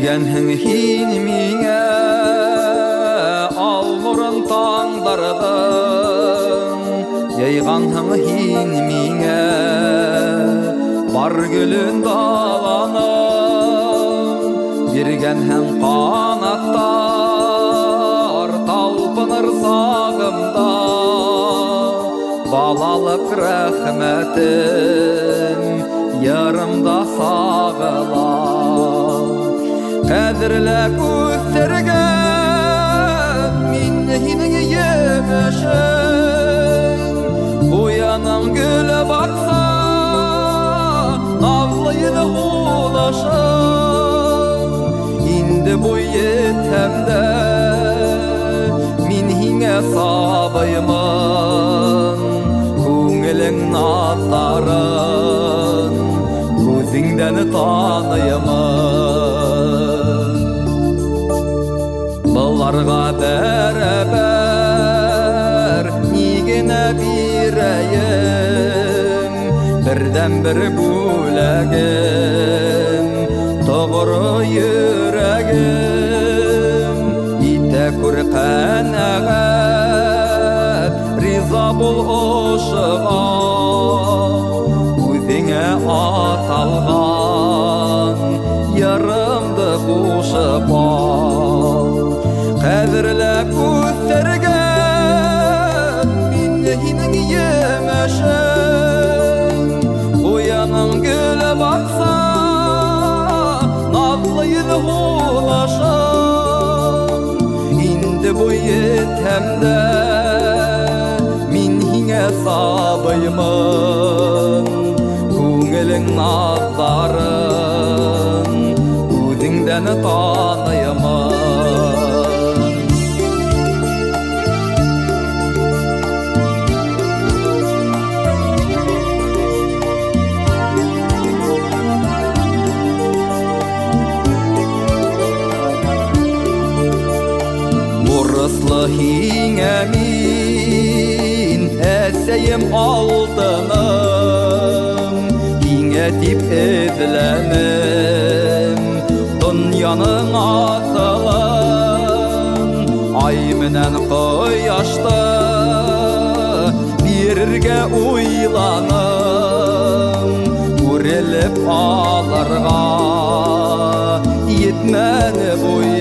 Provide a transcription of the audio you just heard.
Биргенһең һин миңә ал нурын таңдарҙың, яйғанһың һин миңә бар гөлөн даланың. Биргенһең ҡанаттар талпыныр сағымда, балалык рәхмәтең ярымда сағыла. Қәдірләп үҫтергән мин һинең емешең, буяның гөле баҡса наҙлы ине һулышың. Инде буй етһәм дә мин һиңә сабыймын, күңелең наҙҙарын күҙеңдән таныймын. Быларға бәрәбәр ни генә бирәйем, берҙән-бер бүләгем тоғро йөрәгем. Итә күр ҡәнәғәт, риза бул ошоға, үҙеңә аталған ярымды ҡушып ал. Ҡәҙерләп үҫтергән мин һинең емешең, буяның гөле баҡса наҙлы ине һулышың. Инде буй етһәм дә мин һиңә сабыймын, күңелең наҙҙарын күҙеңдән таныймын. Бурыслы һиңә мин әсәйем алтыным, һиңә тип эҙләнем донъяның аҫылын. Ай менән ҡояшты бирергә уйланым, үрелеп алырға етмәне буй